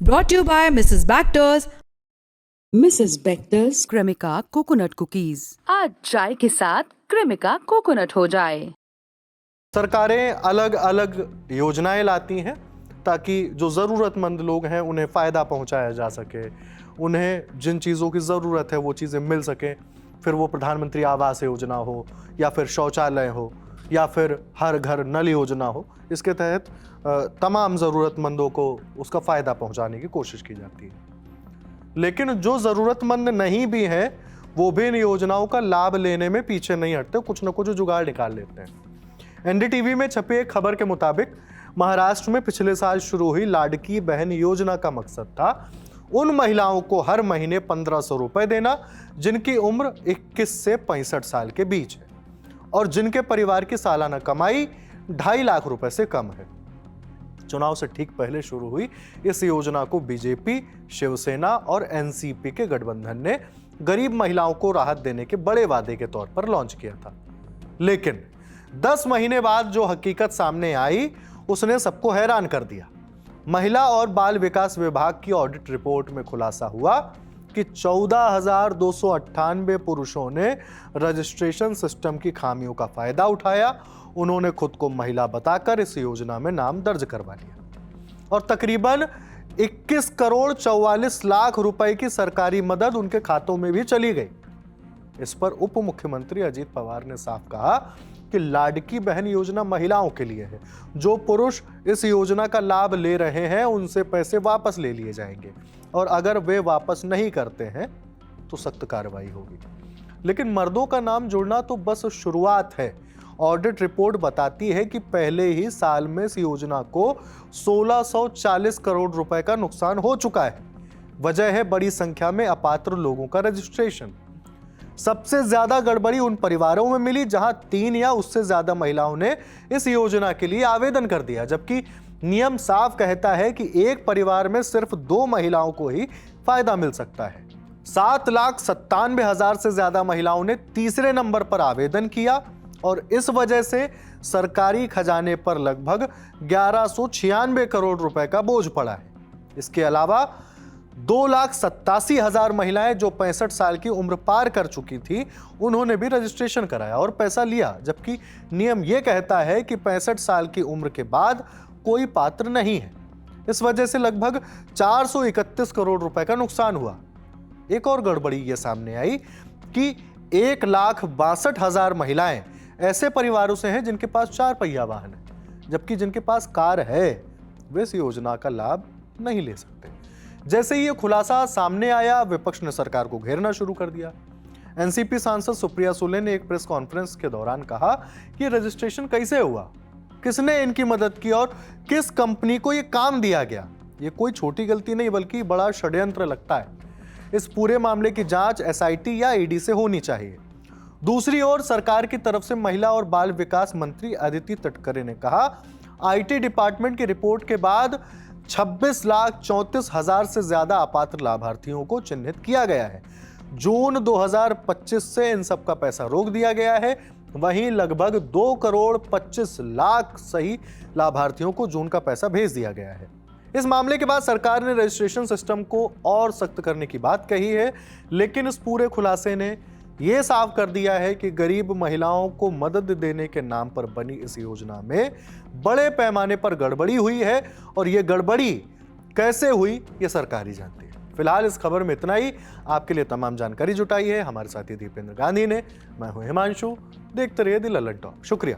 Brought to you by Mrs. Baxter's Cremica coconut cookies. आज चाय के साथ क्रेमिका कोकोनट हो जाए। सरकारें अलग अलग योजनाएं लाती हैं ताकि जो ज़रूरतमंद लोग हैं उन्हें फ़ायदा पहुंचाया जा सके, उन्हें जिन चीज़ों की ज़रूरत है वो चीज़ें मिल सकें। फिर वो प्रधानमंत्री आवास योजना हो या फिर शौचालय हो या फिर हर घर नल योजना हो, इसके तहत तमाम ज़रूरतमंदों को उसका फ़ायदा पहुंचाने की कोशिश की जाती है। लेकिन जो ज़रूरतमंद नहीं भी हैं वो भी इन योजनाओं का लाभ लेने में पीछे नहीं हटते, कुछ न कुछ जुगाड़ निकाल लेते हैं। एनडीटीवी में छपी एक खबर के मुताबिक महाराष्ट्र में पिछले साल शुरू हुई लाडकी बहन योजना का मकसद था उन महिलाओं को हर महीने 1500 रुपए देना जिनकी उम्र 21 से 65 साल के बीच है और जिनके परिवार की सालाना कमाई 2.5 लाख रुपए से कम है। चुनाव से ठीक पहले शुरू हुई इस योजना को बीजेपी, शिवसेना और एनसीपी के गठबंधन ने गरीब महिलाओं को राहत देने के बड़े वादे के तौर पर लॉन्च किया था। लेकिन 10 महीने बाद जो हकीकत सामने आई उसने सबको हैरान कर दिया। महिला और बाल विकास विभाग की ऑडिट रिपोर्ट में खुलासा हुआ कि 14,298 पुरुषों ने रजिस्ट्रेशन सिस्टम की खामियों का फायदा उठाया। उन्होंने खुद को महिला बताकर इस योजना में नाम दर्ज करवा लिया और तकरीबन 21 करोड़ 44 लाख रुपए की सरकारी मदद उनके खातों में भी चली गई। इस पर उप मुख्यमंत्री अजीत पवार ने साफ कहा कि लाडकी बहन योजना महिलाओं के लिए है। जो पुरुष इस योजना का लाभ ले रहे हैं उनसे पैसे वापस ले लिए जाएंगे और अगर वे वापस नहीं करते हैं तो सख्त कार्रवाई होगी। लेकिन मर्दों का नाम जुड़ना तो बस शुरुआत है। ऑडिट रिपोर्ट बताती है कि पहले ही साल में इस योजना को 1640 करोड़ रुपए का नुकसान हो चुका है। वजह है बड़ी संख्या में अपात्र लोगों का रजिस्ट्रेशन। सबसे ज्यादा गड़बड़ी उन परिवारों में मिली जहां 3 या उससे ज्यादा महिलाओं ने इस योजना के लिए आवेदन कर दिया, जबकि नियम साफ कहता है कि एक परिवार में सिर्फ 2 महिलाओं को ही फायदा मिल सकता है। 7,97,000 से ज्यादा महिलाओं ने तीसरे नंबर पर आवेदन किया और इस वजह से सरकारी खजाने पर लगभग 1196 करोड़ रुपए का बोझ पड़ा है। इसके अलावा 2,87,000 महिलाएं जो 65 साल की उम्र पार कर चुकी थी उन्होंने भी रजिस्ट्रेशन कराया और पैसा लिया, जबकि नियम यह कहता है कि 65 साल की उम्र के बाद कोई पात्र नहीं है। इस वजह से लगभग 431 करोड़ रुपए का नुकसान हुआ। एक और गड़बड़ी यह सामने आई कि 1,62,000 महिलाएं ऐसे परिवारों से हैं जिनके पास 4 पहिया वाहन है, जबकि जिनके पास कार है वे इस योजना का लाभ नहीं ले सकते। जैसे ही ये खुलासा सामने आया, विपक्ष ने सरकार को घेरना शुरू कर दिया। एनसीपी सांसद सुप्रिया सुले ने एक प्रेस कॉन्फ्रेंस के दौरान कहा कि रजिस्ट्रेशन कैसे हुआ, किसने इनकी मदद की और किस कंपनी को ये काम दिया गया। ये कोई छोटी गलती नहीं बल्कि बड़ा षड्यंत्र लगता है। इस पूरे मामले की जांच एसआईटी या ईडी से होनी चाहिए। दूसरी ओर सरकार की तरफ से महिला और बाल विकास मंत्री अदिति तटकरे ने कहा, आईटी डिपार्टमेंट की रिपोर्ट के बाद 26,34,000 से ज्यादा अपात्र लाभार्थियों को चिन्हित किया गया है। जून 2025 से इन सब का पैसा रोक दिया गया है। वहीं लगभग 2 करोड़ 25 लाख सही लाभार्थियों को जून का पैसा भेज दिया गया है। इस मामले के बाद सरकार ने रजिस्ट्रेशन सिस्टम को और सख्त करने की बात कही है, लेकिन इस पूरे खुलासे ने यह साफ कर दिया है कि गरीब महिलाओं को मदद देने के नाम पर बनी इस योजना में बड़े पैमाने पर गड़बड़ी हुई है और यह गड़बड़ी कैसे हुई ये सरकार ही जानती है। फिलहाल इस खबर में इतना ही। आपके लिए तमाम जानकारी जुटाई है हमारे साथी दीपेंद्र गांधी ने। मैं हूं हिमांशु। देखते रहिए द ललन टॉक। शुक्रिया।